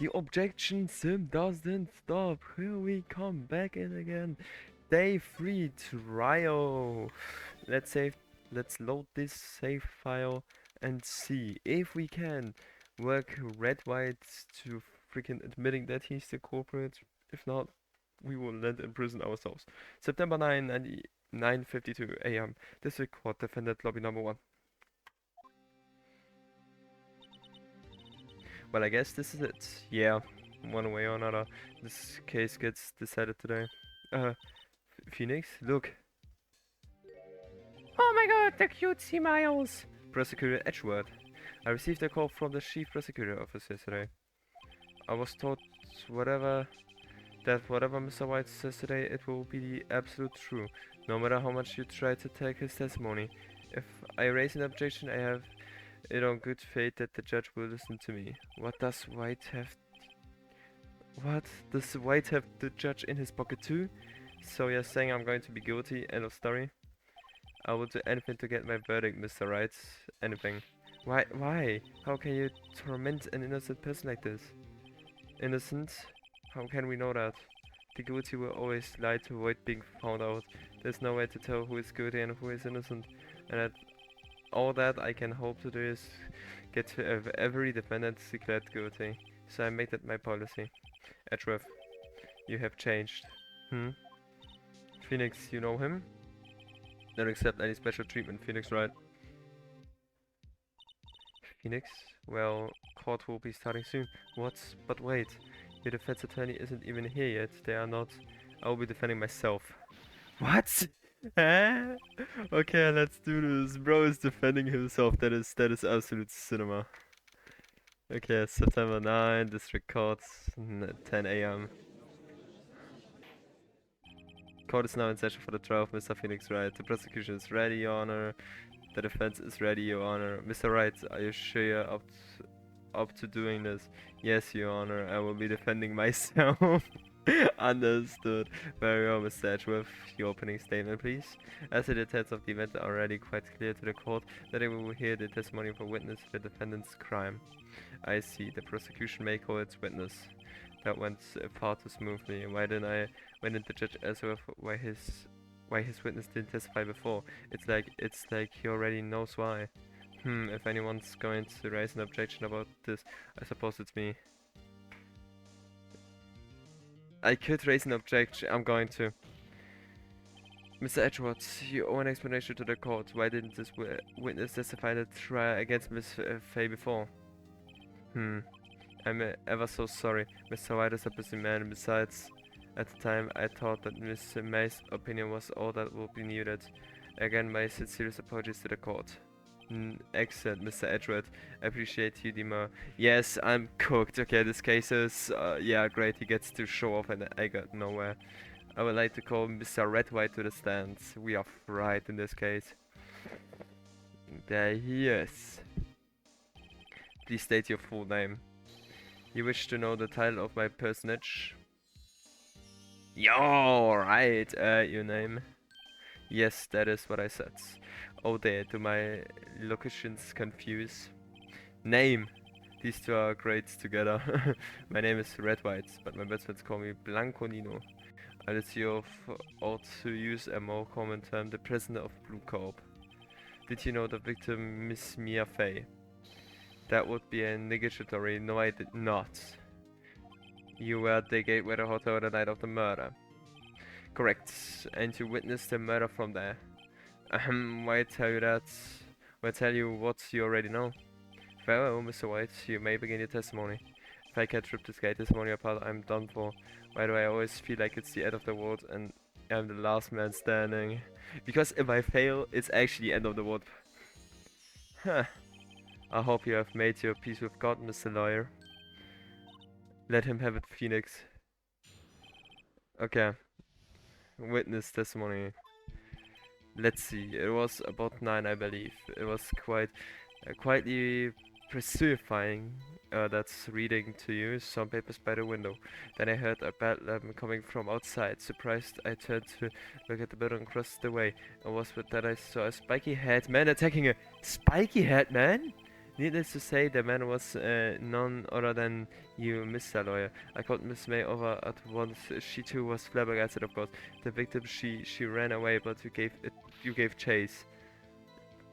The objection sim doesn't stop. Here we come back in again. Day 3 trial. Let's save. Let's load this save file and see if we can work red white to freaking admitting that he's the culprit. If not, we will land in prison ourselves. September 9, 9:52 a.m. District Court, defendant lobby number 1. Well, I guess this is it. Yeah, one way or another, this case gets decided today. Phoenix, look. Oh my god, the cutesy Miles! Prosecutor Edgeworth. I received a call from the chief prosecutor office yesterday. I was told whatever Mr. White says today, it will be the absolute truth, no matter how much you try to take his testimony. If I raise an objection, I have it on good faith that the judge will listen to me. What does White have the judge in his pocket too? So you're saying I'm going to be guilty, end of story? I will do anything to get my verdict, Mr. Wright. Anything. Why? How can you torment an innocent person like this? Innocent? How can we know that? The guilty will always lie to avoid being found out. There's no way to tell who is guilty and who is innocent. And all that I can hope to do is get to every defendant declared guilty. So I make that my policy. Edgeworth, you have changed. Phoenix, you know him? Don't accept any special treatment, Phoenix, right? Phoenix? Well, court will be starting soon. What? But wait, your defense attorney isn't even here yet. They are not. I will be defending myself. What? Eh? Okay, let's do this. Bro is defending himself. That is absolute cinema. Okay, September 9, District Court, 10 a.m. Court is now in session for the trial of Mr. Phoenix Wright. The prosecution is ready, Your Honor. The defense is ready, Your Honor. Mr. Wright, are you sure you're up to doing this? Yes, Your Honor. I will be defending myself. Understood. Very well, Mr. Edgeworth. Your opening statement, please. As the details of the event are already quite clear to the court, that we will hear the testimony of a witness to the defendant's crime. I see. The prosecution may call its witness. That went far too smoothly. Why didn't the judge ask why his witness didn't testify before? It's like he already knows why. If anyone's going to raise an objection about this, I suppose it's me. I could raise an objection. I'm going to. Mr. Edgeworth, you owe an explanation to the court. Why didn't this witness testify in the trial against Miss Fay before? I'm ever so sorry. Mr. White is a busy man. Besides, at the time, I thought that Miss May's opinion was all that would be needed. Again, my sincerest apologies to the court. Excellent, Mr. Edgeworth. I appreciate you, Dima. Yes, I'm cooked. Okay, this case is, yeah, great. He gets to show off and I got nowhere. I would like to call Mr. Red White to the stand. We are fried in this case. There he is. Please state your full name. You wish to know the title of my personage? Yo, right, your name? Yes, that is what I said. Oh dear, do my locutions confuse? Name! These two are great together. My name is Red White, but my best friends call me Blanco Nino. I let you ought to use a more common term, the prisoner of Blue Corp. Did you know the victim, Miss Mia Fey? That would be a negatory. No, I did not. You were at the Gateway Hotel the night of the murder. Correct. And you witnessed the murder from there. Why tell you that? Why tell you what you already know? Very well, Mr. White, you may begin your testimony. If I can't rip this gay testimony apart, I'm done for. Why do I always feel like it's the end of the world and I'm the last man standing? Because if I fail, it's actually the end of the world. Huh. I hope you have made your peace with God, Mr. Lawyer. Let him have it, Phoenix. Okay. Witness testimony. Let's see. It was about 9, I believe. It was quietly pacifying. That's reading to you some papers by the window. Then I heard a bedlam coming from outside. Surprised, I turned to look at the building across the way. It was with that I saw a spiky-haired man attacking a spiky-haired man? Needless to say, the man was none other than you, Mr. Lawyer. I called Miss May over at once. She too was flabbergasted, of course. The victim, she ran away, but you gave chase.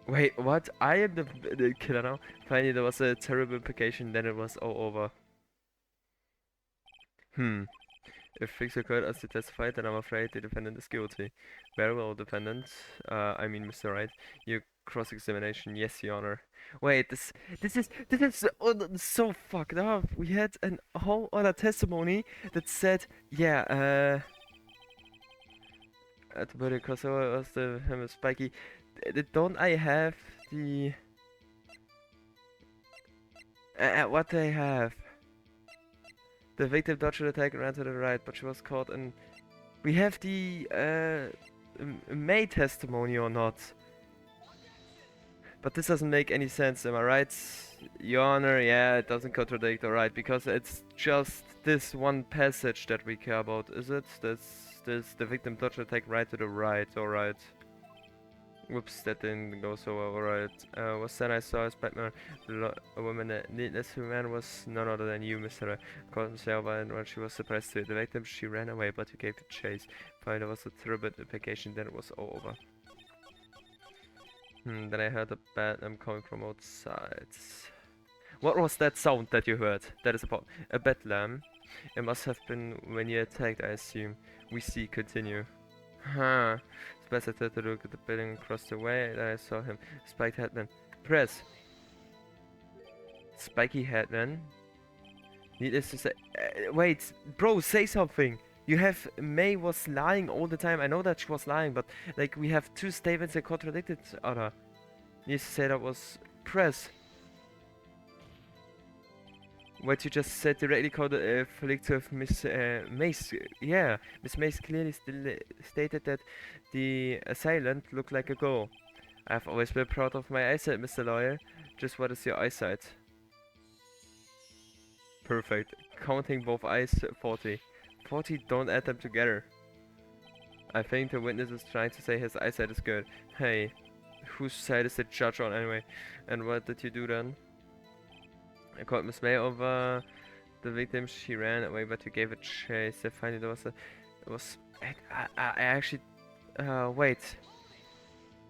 Wait, what? I am the killer now? Finally, there was a terrible implication, then it was all over. If things occurred as they testified, then I'm afraid the defendant is guilty. Very well, defendant. I mean, Mr. Wright. Your cross-examination, yes, Your Honor. Wait, this is so fucked up. We had a whole other testimony that said, yeah, at the crossover was the him spiky. Don't I have the what do I have? The victim dodged the attack and ran to the right, but she was caught and we have the May testimony or not? But this doesn't make any sense, am I right? Your Honor, yeah, it doesn't contradict, alright, because it's just this one passage that we care about, is it? This the victim dodged the attack right to the right, alright. Whoops, that didn't go so well, alright. Was then I saw as blackmailer a woman that needless man was none other than you, Mr. Called himself, and when she was surprised to the victim, she ran away, but you gave the chase. Finally, there was a terrible implication, then it was all over. Then I heard a bad lamb coming from outside. What was that sound that you heard? That is a bad lamb. It must have been when you attacked, I assume. We see, continue. Huh. It's better to look at the building across the way. Then I saw him. Spiked headman. Press. Spiky headman. Needless to say. Wait, bro, say something. You have May was lying all the time. I know that she was lying, but like we have two statements that contradicted each other. Needless to say that was press. What you just said directly conflicts with Miss Mace. Yeah, Miss Mace clearly stated that the assailant looked like a girl. I've always been proud of my eyesight, Mr. Lawyer. Just what is your eyesight? Perfect. Counting both eyes, 40. 40, don't add them together. I think the witness is trying to say his eyesight is good. Hey, whose side is the judge on anyway? And what did you do then? I called Miss May over the victim. She ran away, but you gave a chase. Finally, there was I actually, wait.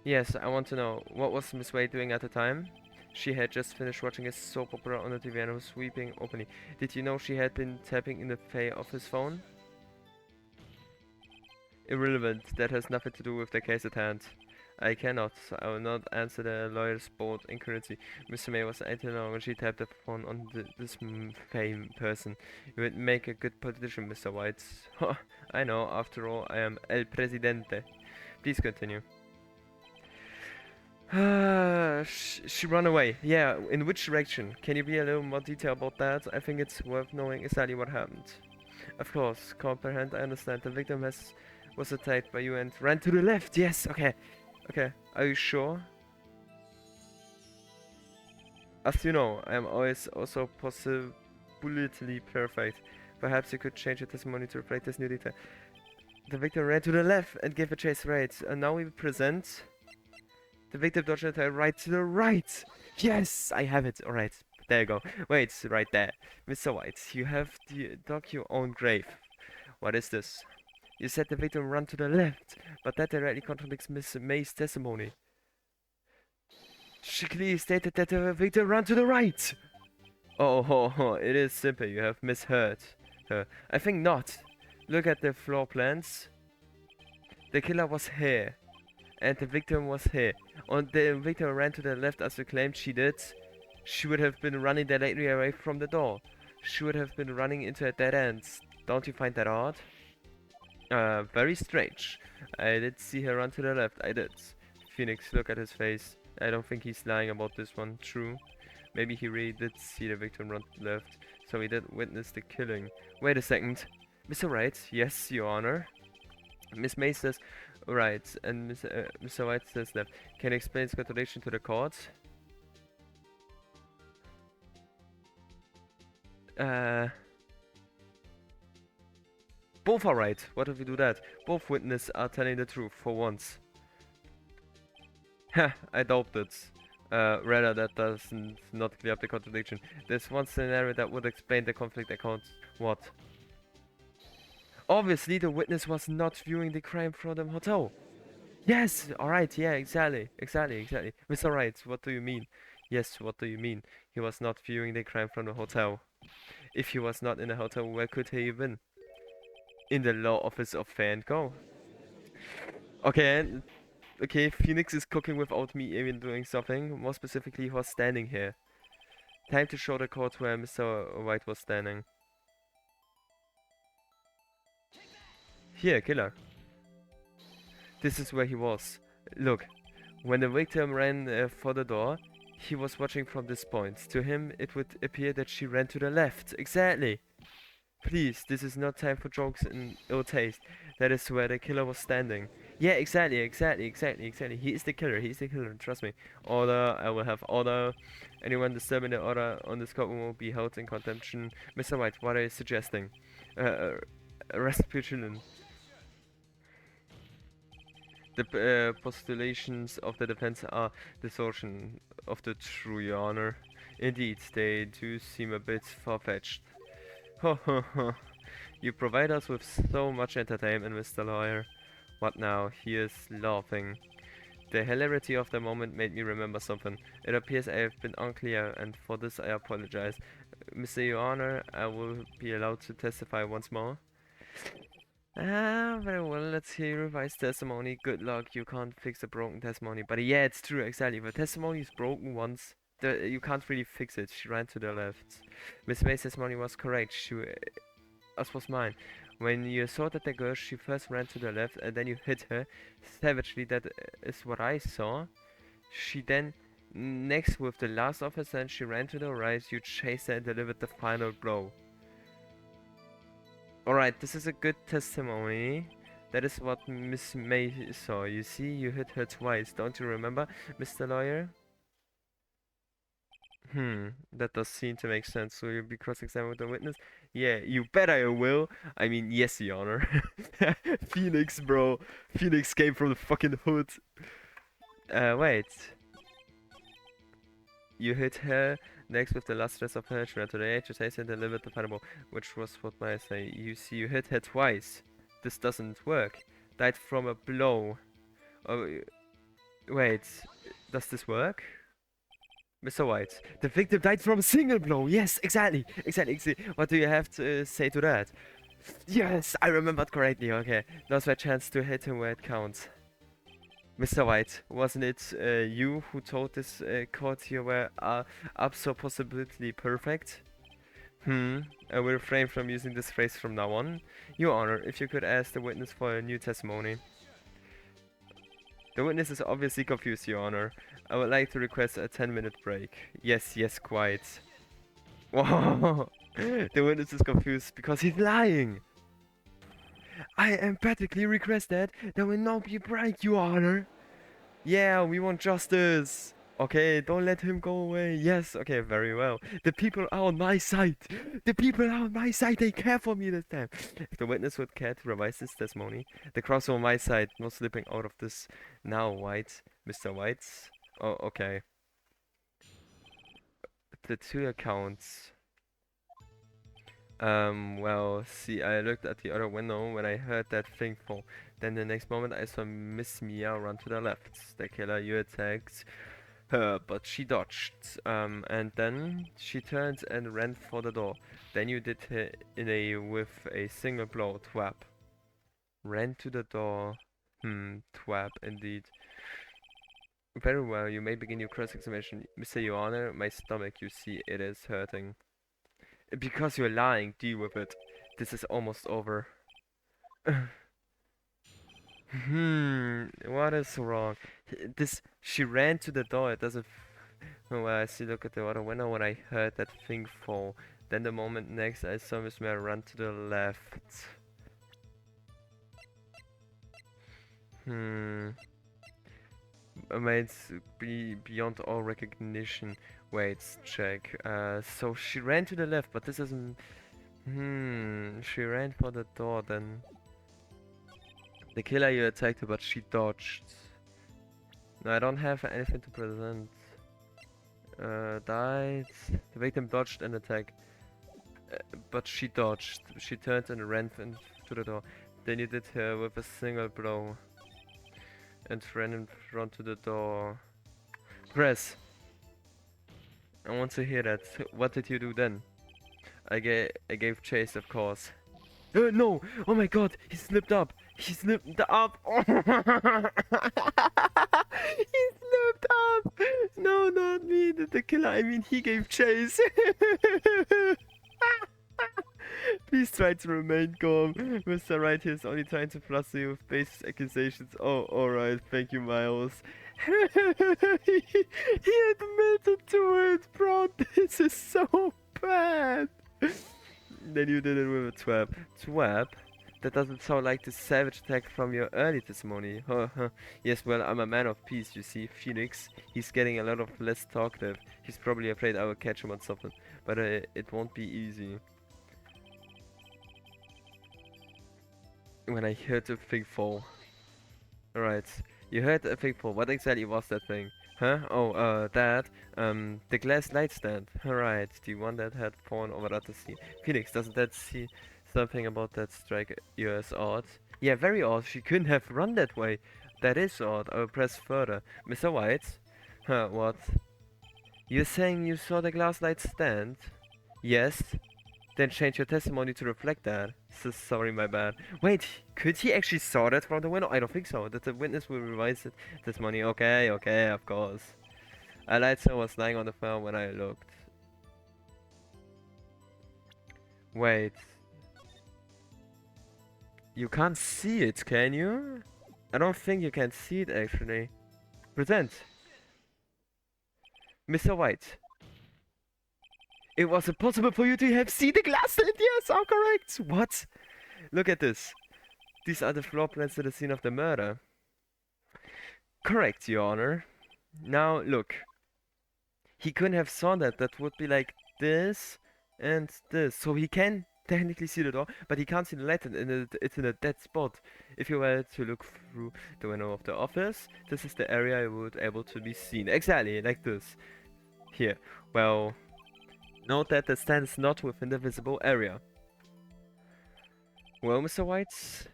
Yes, I want to know, what was Miss May doing at the time? She had just finished watching a soap opera on the TV and was weeping openly. Did you know she had been tapping in the face of his phone? Irrelevant. That has nothing to do with the case at hand. I cannot. I will not answer the lawyer's bold incoherency. Mr. May was 18 long when she tapped the phone on this fame person. You would make a good politician, Mr. White. I know. After all, I am El Presidente. Please continue. She ran away. Yeah, in which direction? Can you be a little more detailed about that? I think it's worth knowing exactly what happened. Of course, comprehend, I understand. The victim was attacked by you and ran to the left. Yes, okay. Okay, are you sure? As you know, I am always also possibly perfect. Perhaps you could change your testimony to reflect this new detail. The victim ran to the left and gave a chase right. And now we present the victim dodged attack right to the right. Yes, I have it. Alright, there you go. Wait, right there. Mr. White, you have dug your own grave. What is this? You said the victim ran to the left, but that directly contradicts Miss May's testimony. She clearly stated that the victim ran to the right! Oh, it is simple, you have misheard her. I think not. Look at the floor plans. The killer was here, and the victim was here. And the victim ran to the left as you claimed she did. She would have been running directly away from the door. She would have been running into a dead end. Don't you find that odd? Very strange. I did see her run to the left, I did. Phoenix, look at his face. I don't think he's lying about this one, true. Maybe he really did see the victim run to the left, so he did witness the killing. Wait a second. Mr. Wright, yes, Your Honor. Miss May says right, and Mr. White says left. Can you explain his contradiction to the court? Both are right. What if we do that? Both witnesses are telling the truth for once. Ha, I doubt it. Rather, that does not clear up the contradiction. There's one scenario that would explain the conflict account. What? Obviously, the witness was not viewing the crime from the hotel. Yes, alright, yeah, exactly. Mr. Wright, what do you mean? Yes, what do you mean? He was not viewing the crime from the hotel. If he was not in the hotel, where could he have been? In the law office of Fair and Co. Okay, okay, Phoenix is cooking without me even doing something. More specifically, he was standing here. Time to show the court where Mr. White was standing. Here, killer. This is where he was. Look, when the victim ran for the door, he was watching from this point. To him, it would appear that she ran to the left. Exactly. Please, this is not time for jokes and ill taste. That is where the killer was standing. Yeah, exactly. He is the killer, trust me. Order, I will have order. Anyone disturbing the order on this courtroom will be held in contempt. Mr. White, what are you suggesting? Arrest Puchilin. The postulations of the defense are distortion of the true, Your Honor. Indeed, they do seem a bit far-fetched. Ho ho ho. You provide us with so much entertainment, Mr. Lawyer. What now? He is laughing. The hilarity of the moment made me remember something. It appears I have been unclear, and for this I apologize. Mr. Your Honor, I will be allowed to testify once more. Very well, let's hear your revised testimony. Good luck, you can't fix a broken testimony. But yeah, it's true, exactly. If a testimony is broken once, you can't really fix it. She ran to the left. Miss May's testimony was correct. As was mine. When you assaulted the girl, she first ran to the left and then you hit her savagely. That is what I saw. She then, next with the last officer, and she ran to the right. You chased her and delivered the final blow. Alright, this is a good testimony. That is what Miss May saw. You see, you hit her twice. Don't you remember, Mr. Lawyer? That does seem to make sense. Will you be cross-examined with the witness? Yeah, you bet I will. I mean, yes, Your Honor. Phoenix, bro. Phoenix came from the fucking hood. Wait. You hit her next with the last stress of her. She ran to the edge, chased and delivered the final blow, which was what I say. You see, you hit her twice. This doesn't work. Died from a blow. Oh, wait. Does this work? Mr. White, the victim died from a single blow. Yes, exactly. What do you have to say to that? Yes, I remembered correctly. Okay, now's my chance to hit him where it counts. Mr. White, wasn't it you who told this court you were up so possibly perfect? I will refrain from using this phrase from now on. Your Honor, if you could ask the witness for a new testimony. The witness is obviously confused, Your Honor. I would like to request a 10-minute break. Yes, quite. Whoa! The witness is confused because he's lying! I emphatically request that there will not be a break, Your Honor! Yeah, we want justice! Okay, don't let him go away. Yes, okay, very well. The people are on my side. They care for me this time. If the witness would care to revise his testimony, the cross on my side, no slipping out of this now, White. Mr. White. Oh, okay. The two accounts. Well, see, I looked at the other window when I heard that thing fall. Then the next moment I saw Miss Mia run to the left. The killer you attacked her, but she dodged. And then she turned and ran for the door. Then you did her with a single blow, twap. Ran to the door. Twap, indeed. Very well, you may begin your cross-examination. Mr. Your Honor, my stomach, you see, it is hurting. Because you're lying, deal with it. This is almost over. What is wrong? She ran to the door, it doesn't... Well, I see, look at the other window when I heard that thing fall. Then the moment next, I saw Miss Mary run to the left. It's beyond all recognition. Wait, check. So she ran to the left, but this isn't... she ran for the door then. The killer you attacked her, but she dodged. No, I don't have anything to present. Died. The victim dodged an attack. But she dodged. She turned and ran to the door. Then you hit her with a single blow. And ran in front to the door. Press. I want to hear that. What did you do then? I gave chase, of course. No! Oh my god! He slipped up! He slipped up! He slipped up! No, not me, the killer. I mean, he gave chase. Please try to remain calm. Mr. Wright here is only trying to fluster you with baseless accusations. Oh, alright. Thank you, Miles. He admitted to it, bro. This is so bad. Then you did it with a twab. Twab? That doesn't sound like the savage attack from your early testimony. Yes, well, I'm a man of peace, you see. Phoenix, he's getting a lot of less talkative. He's probably afraid I will catch him on something. But it won't be easy. When I heard the thing fall. Alright, you heard a thing fall. What exactly was that thing? Huh? Oh, that. The glass light stand. Alright, the one that had fallen over at the sea. Phoenix, doesn't that see something about that strike you as odd? Yeah, very odd. She couldn't have run that way. That is odd. I will press further. Mr. White? Huh, what? You're saying you saw the glass light stand? Yes. Then change your testimony to reflect that. So sorry, my bad. Wait, could he actually saw that from the window? I don't think so. That the witness will revise it. Testimony. Okay, of course. I lied, so I was lying on the floor when I looked. Wait. You can't see it, can you? I don't think you can see it actually. Present. Mr. White. It was impossible for you to have seen the glass stand. Yes, I'm correct. What? Look at this. These are the floor plans to the scene of the murder. Correct, Your Honor. Now, look. He couldn't have saw that. That would be like this and this. So he can technically see the door, but he can't see the light, and it's in a dead spot. If you were to look through the window of the office, this is the area you would able to be seen. Exactly, like this. Here. Well, note that the stand is not within the visible area. Well, Mr. White,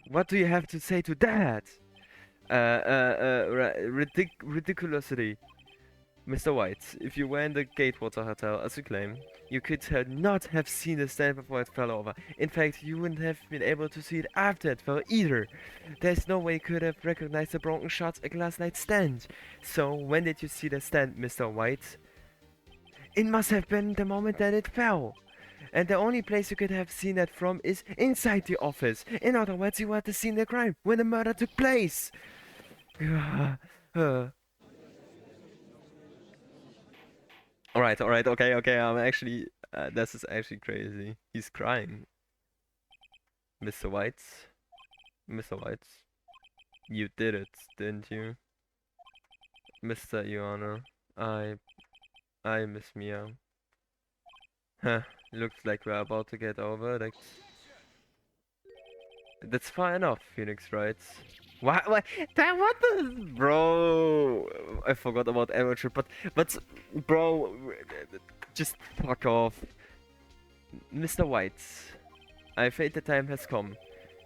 what do you have to say to that? Ridiculosity. Mr. White, if you were in the Gatewater Hotel, as you claim, you could not have seen the stand before it fell over. In fact, you wouldn't have been able to see it after it fell either. There's no way you could have recognized the broken shards a glass light stand. So, when did you see the stand, Mr. White? It must have been the moment that it fell. And the only place you could have seen that from is inside the office. In other words, you were at the scene of the crime when the murder took place. Alright, okay, I'm actually, this is actually crazy. He's crying. Mr. White? Mr. White? You did it, didn't you? Mr. Ioana, I miss Mia. Huh, looks like we're about to get over. That's far enough, Phoenix writes. What the... Bro, I forgot about amateur, but, bro, just fuck off. Mr. White, I think the time has come.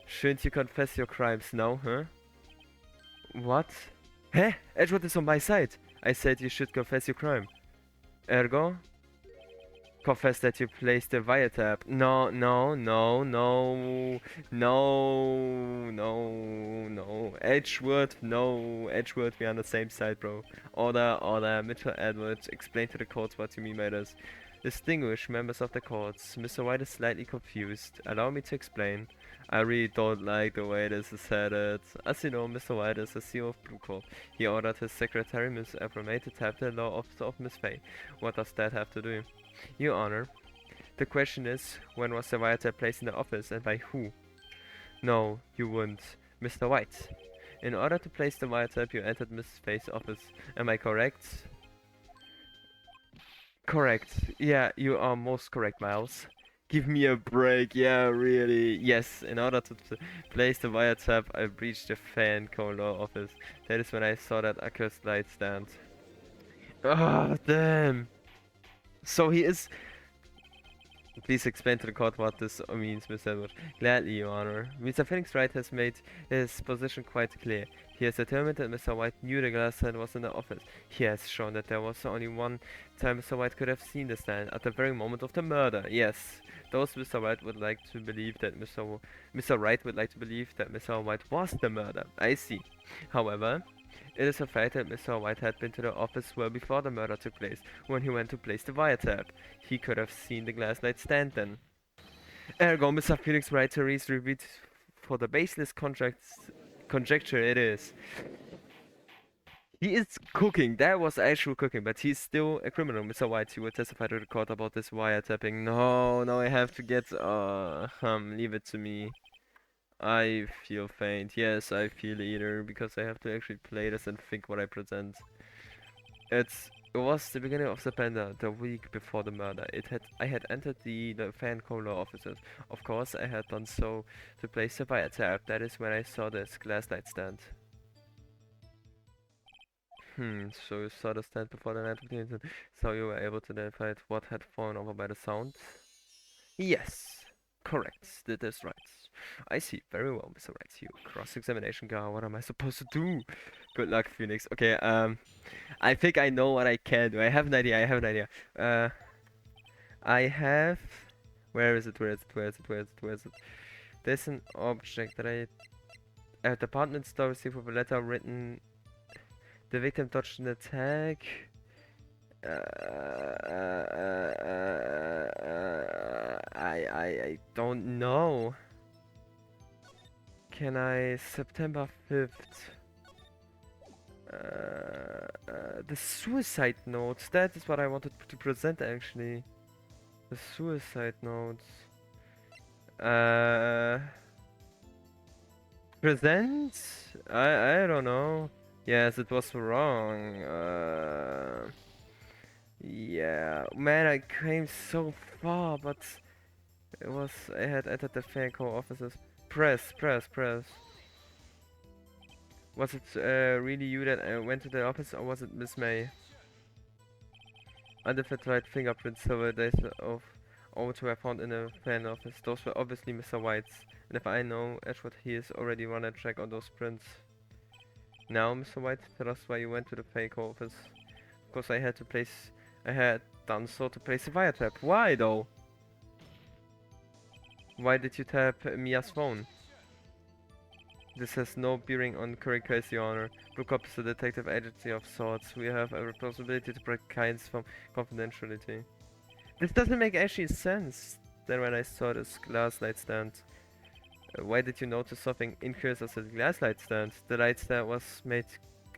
Shouldn't you confess your crimes now, huh? What? Huh? Edgewood is on my side. I said you should confess your crime. Ergo? Confess that you placed the wiretap. No. Edgewood, no. Edgewood, we're on the same side, bro. Order. Mitchell Edwards, explain to the courts what you mean by this. Distinguished members of the courts, Mr. White is slightly confused. Allow me to explain. I really don't like the way this is headed. As you know, Mr. White is the CEO of Blue Corp. He ordered his secretary, Miss Abrame, to tap the law officer of Miss Fay. What does that have to do? Your Honor, the question is, when was the wiretap placed in the office and by who? No, you wouldn't. Mr. White, in order to place the wiretap, you entered Miss Fay's office. Am I correct? Correct. Yeah, you are most correct, Miles. Give me a break, yeah, really. Yes, in order to place the wiretap, I breached the Fan Co. Law office. That is when I saw that accursed light stand. Ah, damn. So he is. Please explain to the court what this means, Mr. Edward. Gladly, Your Honor. Mr. Phoenix Wright has made his position quite clear. He has determined that Mr. White knew the glass stand was in the office. He has shown that there was only one time Mr. White could have seen the stand, at the very moment of the murder. Yes, those Mr. White would like to believe that Mr. Wright would like to believe that Mr. White was the murderer. I see. However, it is a fact that Mr. White had been to the office well before the murder took place, when he went to place the wiretap. He could have seen the glass light stand then. Ergo, Mr. Phoenix Wright is reviewed for the baseless conjecture it is. He is cooking, that was actual cooking, but he's still a criminal. Mr. White, you will testify to the court about this wiretapping. No, no, I have to get, leave it to me. I feel faint. Yes, I feel either, because I have to actually play this and think what I present. It was the beginning of September, the week before the murder. I had entered the fan caller offices. Of course, I had done so to place the wiretap. That is when I saw this glass light stand. So you saw the stand before the night of the incident, so you were able to identify what had fallen over by the sound? Yes, correct, that is right. I see, very well, Mr. Wright. You cross-examination guy, what am I supposed to do? Good luck, Phoenix. Okay, I think I know what I can do. I have an idea. I have... Where is it? There's an object that a department store received with a letter written... The victim dodged an attack. I don't know. Can I... September 5th. The suicide notes. That is what I wanted to present actually. The suicide notes. Present? I don't know. Yes, it was wrong. Yeah, man, I came so far, but it was I had entered the Fanco offices. Press. Was it really you that went to the office, or was it Miss May? Unidentified fingerprints over days of O2 I found in the fan office. Those were obviously Mr. White's. And if I know Edward, he has already run a check on those prints. Now, Mr. White, tell us why you went to the Fanco office. Of course, I had done so to place a wiretap. Why though? Why did you tap Mia's phone? This has no bearing on current case, Your Honor. Blue Cop is a detective agency of sorts. We have a responsibility to protect clients from confidentiality. This doesn't make actually sense. Then when I saw this glass light stand. Why did you notice something incurious as a glass light stand? The light stand was made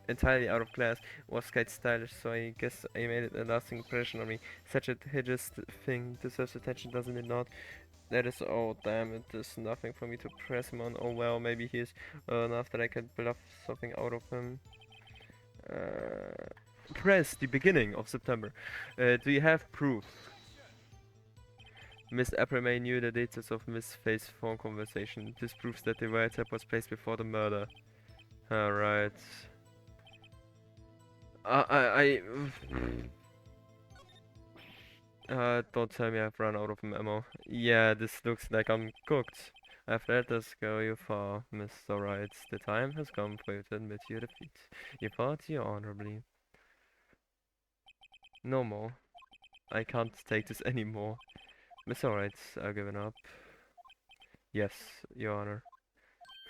entirely out of glass. It was quite stylish, so I guess I made it a lasting impression on me. Such a hideous thing deserves attention, doesn't it not? That is, oh damn it, there's nothing for me to press him on. Oh well, maybe he's enough that I can bluff something out of him. Press the beginning of September. Do you have proof? Miss April May knew the details of Miss Faye's phone conversation. This proves that the wiretap was placed before the murder. Alright. Don't tell me I've run out of ammo. Yeah, this looks like I'm cooked. I've let this go you far, Mr. Wright. The time has come for you to admit your defeat. You fought you honorably. No more. I can't take this anymore. Mr. Wright, I've given up. Yes, Your Honor.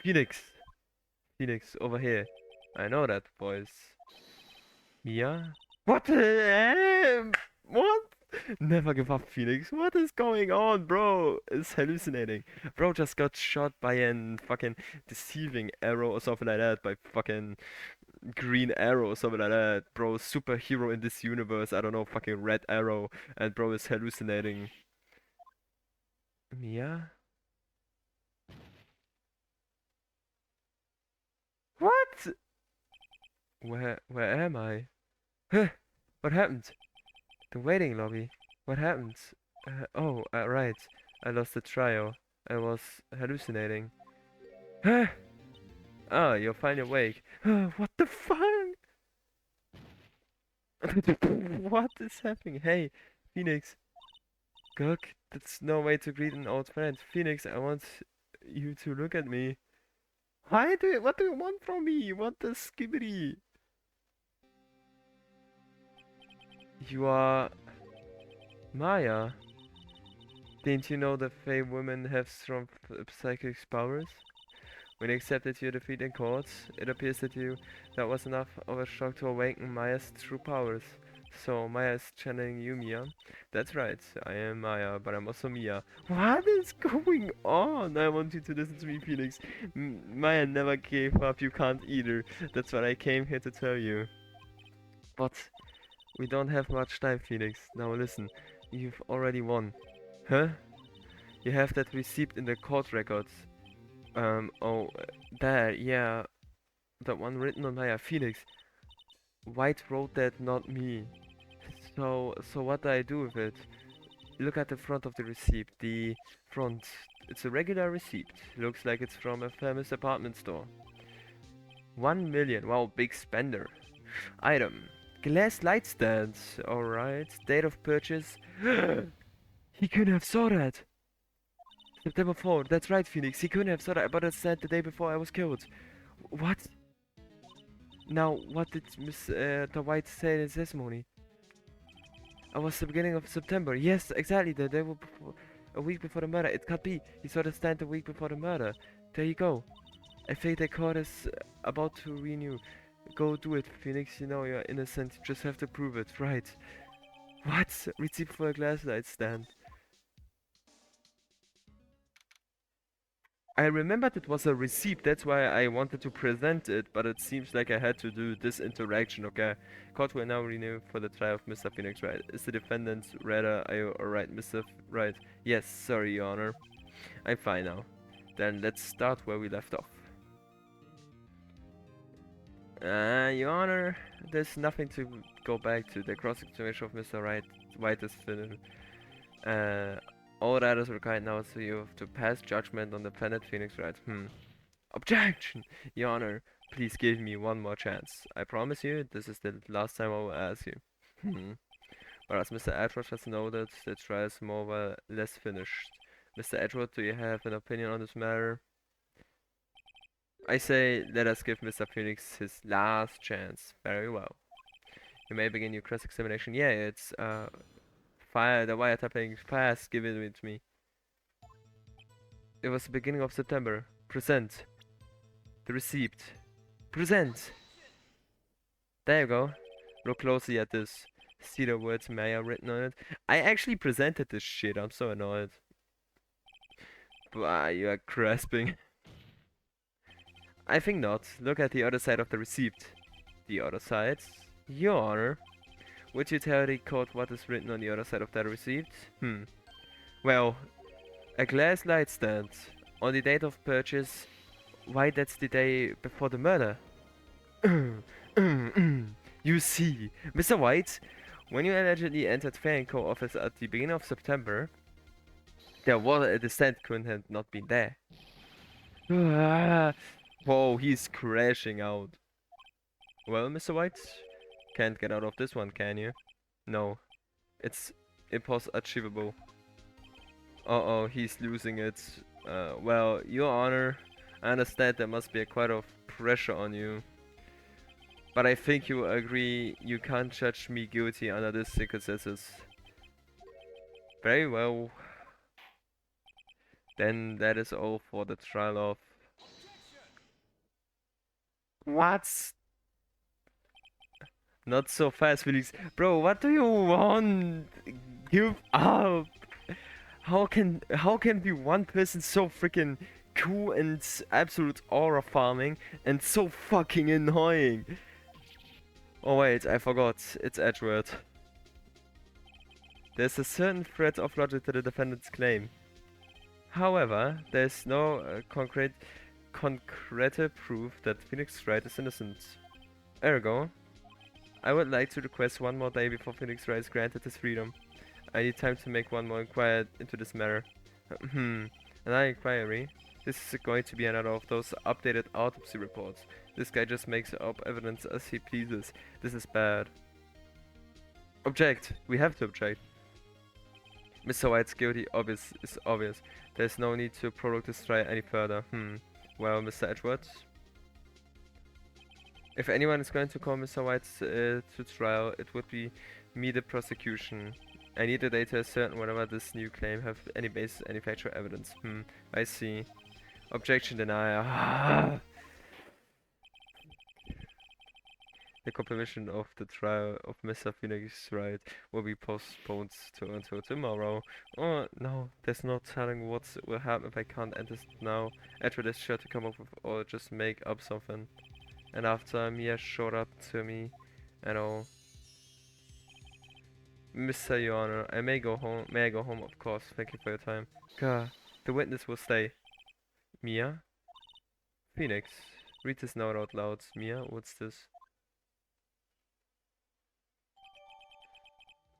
Phoenix! Phoenix, over here. I know that voice. Yeah? What the What? Never give up, Phoenix. What is going on, bro? It's hallucinating. Bro just got shot by an fucking deceiving arrow or something like that. By fucking green arrow or something like that. Bro, superhero in this universe. I don't know, fucking red arrow. And bro is hallucinating. Mia? What? Where am I? Huh? What happened? The waiting lobby. What happened? Right. I lost the trial. I was hallucinating. Huh? Oh, you're finally awake. What the fuck? What is happening? Hey, Phoenix. Gurk, that's no way to greet an old friend. Phoenix, I want you to look at me. What do you want from me? What the skibbity? You are Maya. Didn't you know that Fey women have strong psychic powers? When you accepted your defeat in court, it appears that was enough of a shock to awaken Maya's true powers. So Maya is channeling you, Mia. That's right, I am Maya, but I'm also Mia. What is going on? I want you to listen to me, Phoenix. Maya never gave up, you can't either. That's what I came here to tell you. But we don't have much time, Phoenix. Now listen, you've already won. Huh? You have that receipt in the court records. There, yeah, the one written on Maya. Phoenix. White wrote that, not me. So what do I do with it? Look at the front of the receipt. The front. It's a regular receipt. Looks like it's from a famous apartment store. 1 million. Wow, big spender. Item. Glass light stand. Alright. Date of purchase. He couldn't have saw that. September 4th. That's right, Phoenix. He couldn't have saw that. I bought a stand the day before I was killed. What? Now, what did the White say in his testimony? I was the beginning of September. Yes, exactly. The day before, a week before the murder. It can't be. He saw the stand a week before the murder. There you go. I think the court is about to renew. Go do it, Phoenix. You know you're innocent. You just have to prove it. Right. What? Receipt for a glass light stand. I remembered it was a receipt, that's why I wanted to present it, but it seems like I had to do this interaction, okay? Court will now renew for the trial of Mr. Phoenix Wright. Is the defendant rather, are you alright, Mr. Wright? Yes, sorry, Your Honor. I'm fine now. Then let's start where we left off. Your Honor, there's nothing to go back to. The cross-examination of Mr. White is finished. All that is required now is for you to pass judgment on the planet Phoenix Wright. Objection! Your Honor, please give me one more chance. I promise you, this is the last time I will ask you. But as Mr. Edward has noted, the trial is more or less finished. Mr. Edward, do you have an opinion on this matter? I say, let us give Mr. Phoenix his last chance. Very well. You may begin your cross-examination. Yeah, it's, fire, the wiretapping, fast, give it to me. It was the beginning of September. Present. The receipt. Present! There you go. Look closely at this. See the words Maya written on it? I actually presented this shit, I'm so annoyed. Bah, you are grasping. I think not. Look at the other side of the receipt. The other side? Your Honor. Would you tell the court what is written on the other side of that receipt? Well, a glass light stand. On the date of purchase. Why, that's the day before the murder. You see, Mr. White, when you allegedly entered Fair & Co. office at the beginning of September, the stand couldn't have not been there. Whoa, he's crashing out. Well, Mr. White, can't get out of this one, can you? No, it's achievable. Uh-oh, he's losing it. Well, Your Honor, I understand there must be quite of pressure on you. But I think you agree you can't judge me guilty under these circumstances. Very well. Then that is all for the trial of... What? Not so fast, Felix. Bro, what do you want? Give up. How can be one person so freaking cool and absolute aura farming and so fucking annoying? Oh wait, I forgot. It's Edward. There's a certain thread of logic to the defendant's claim. However, there's no concrete proof that Phoenix Wright is innocent. Ergo, I would like to request one more day before Phoenix Wright is granted his freedom. I need time to make one more inquiry into this matter. Another inquiry? This is going to be another of those updated autopsy reports. This guy just makes up evidence as he pleases. This is bad. Object! We have to object. Mr. White's guilty obvious is obvious. There's no need to prolong this trial any further. Well, Mr. Edgeworth, if anyone is going to call Mr. White to trial, it would be me, the prosecution. I need the data certain whether this new claim have any basis, any factual evidence. I see. Objection denied. The completion of the trial of Mr. Phoenix Wright will be postponed until tomorrow. Oh no, there's no telling what will happen if I can't end this now. Edward is sure to come up with or just make up something. And after Mia showed up to me and all. Mr. Your Honor, I may go home. May I go home? Of course. Thank you for your time. God, the witness will stay. Mia? Phoenix. Read this note out loud. Mia, what's this?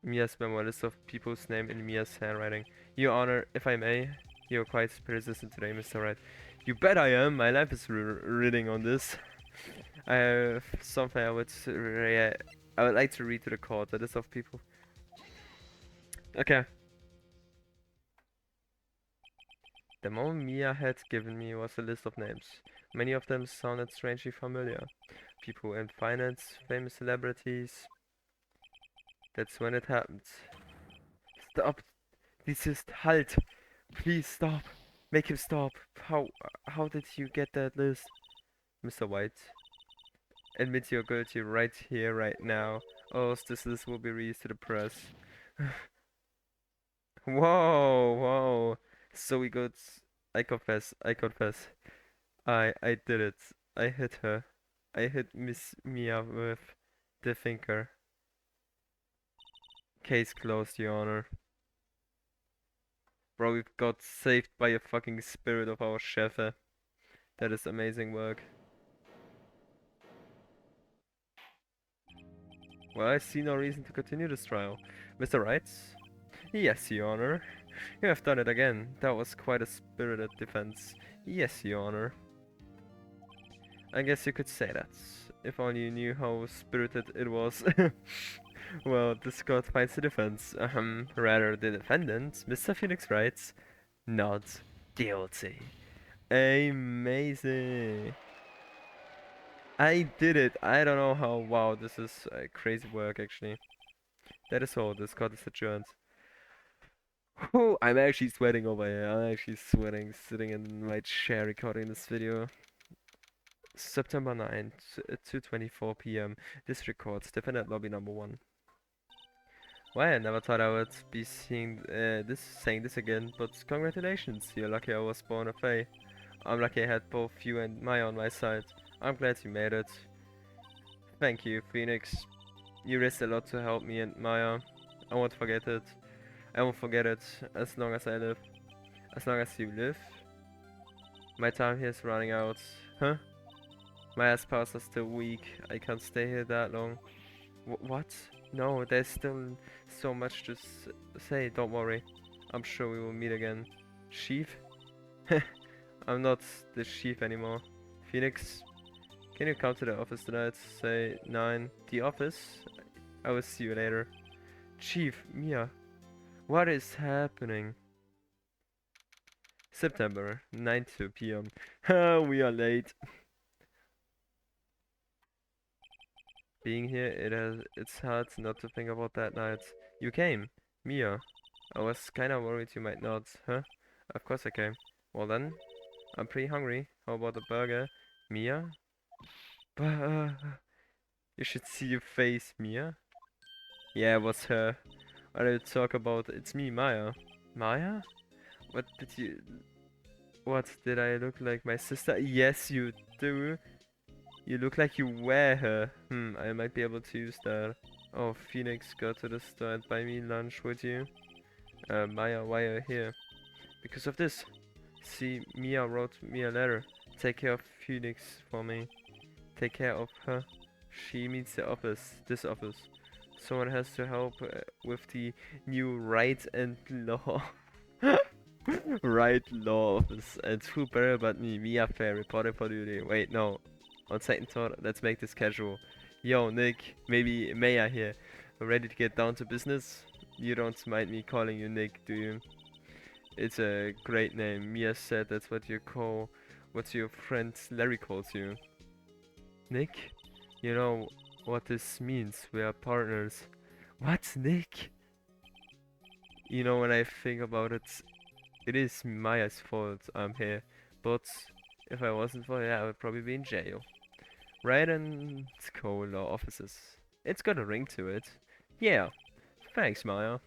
Mia's memo, list of people's name in Mia's handwriting. Your Honor, if I may, you're quite persistent today, Mr. Wright. You bet I am. My life is reading on this. I have something I would like to read to the court. The list of people. Okay. The moment Mia had given me was a list of names. Many of them sounded strangely familiar. People in finance, famous celebrities. That's when it happened. Stop! Desist! Halt! Please stop! Make him stop! How did you get that list? Mr. White, admit your guilty right here, right now, or else this list will be released to the press. Whoa, whoa. So we got... I confess. I did it. I hit her. I hit Miss Mia with the finger. Case closed, Your Honor. Bro, we've got saved by a fucking spirit of our chef. That is amazing work. Well, I see no reason to continue this trial. Mr. Wright? Yes, Your Honor. You have done it again. That was quite a spirited defense. Yes, Your Honor. I guess you could say that. If only you knew how spirited it was. Well, this court finds the defense. Rather the defendant, Mr. Phoenix writes, not guilty. Amazing. I did it. I don't know how. Wow, this is crazy work actually. That is all. This court is adjourned. Oh, I'm actually sweating over here. I'm actually sweating sitting in my chair recording this video. September 9th, 2:24 p.m. This records defendant lobby number 1. Well, I never thought I would be saying this again, but congratulations, you're lucky I was born a Fae. I'm lucky I had both you and Maya on my side. I'm glad you made it. Thank you, Phoenix. You risked a lot to help me and Maya. I won't forget it. I won't forget it as long as I live. As long as you live. My time here is running out. Huh? Maya's powers are still weak. I can't stay here that long. What? No, there's still so much to say. Don't worry. I'm sure we will meet again. Chief? I'm not the chief anymore. Phoenix, can you come to the office tonight? Say 9. The office? I will see you later. Chief, Mia. What is happening? September, 9:02 p.m. We are late. Being here, it's hard not to think about that night. You came, Mia. I was kinda worried you might not, huh? Of course I came. Well then, I'm pretty hungry. How about a burger? Mia? You should see your face, Mia. Yeah, it was her. What did you talk about? It's me, Maya. Maya? What did I look like my sister? Yes, you do. You look like you wear her. I might be able to use that. Oh, Phoenix, go to the store and buy me lunch, would you? Maya, why are you here? Because of this. See, Mia wrote me a letter. Take care of Phoenix for me. Take care of her. She meets this office. Someone has to help with the new right and law. Right law office. And who better but me, Mia Fair, reporter for duty. Wait, no. On second thought, let's make this casual. Yo, Nick, maybe Maya here. Ready to get down to business? You don't mind me calling you Nick, do you? It's a great name. Mia said that's what your friend Larry calls you. Nick? You know what this means. We are partners. What, Nick? You know, when I think about it, it is Maya's fault I'm here. But if I wasn't for her, I would probably be in jail. Right in cold law offices. It's got a ring to it. Yeah. Thanks, Maya.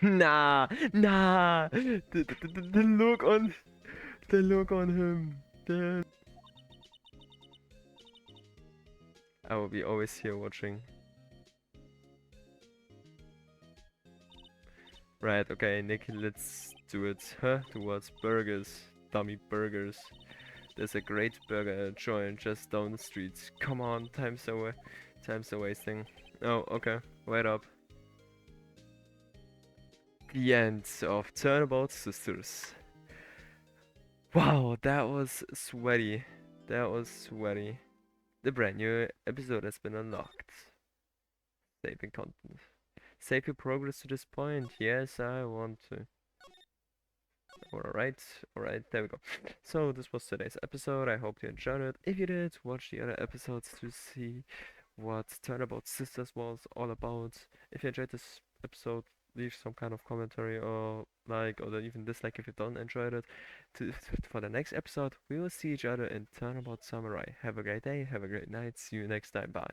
Nah, nah. The look on him. I will be always here watching. Right, okay, Nick, let's do it. Huh? Towards burgers. Dummy burgers. There's a great burger joint just down the street. Come on, time's a wasting. Oh, okay. Wait up. The end of Turnabout Sisters. Wow, that was sweaty. That was sweaty. The brand new episode has been unlocked. Saving content. Save your progress to this point. Yes, I want to. Alright, alright, there we go. So, this was today's episode. I hope you enjoyed it. If you did, watch the other episodes to see what Turnabout Sisters was all about. If you enjoyed this episode, leave some kind of commentary or like, or even dislike if you don't enjoy it. For the next episode, we will see each other in Turnabout Samurai. Have a great day, have a great night. See you next time. Bye.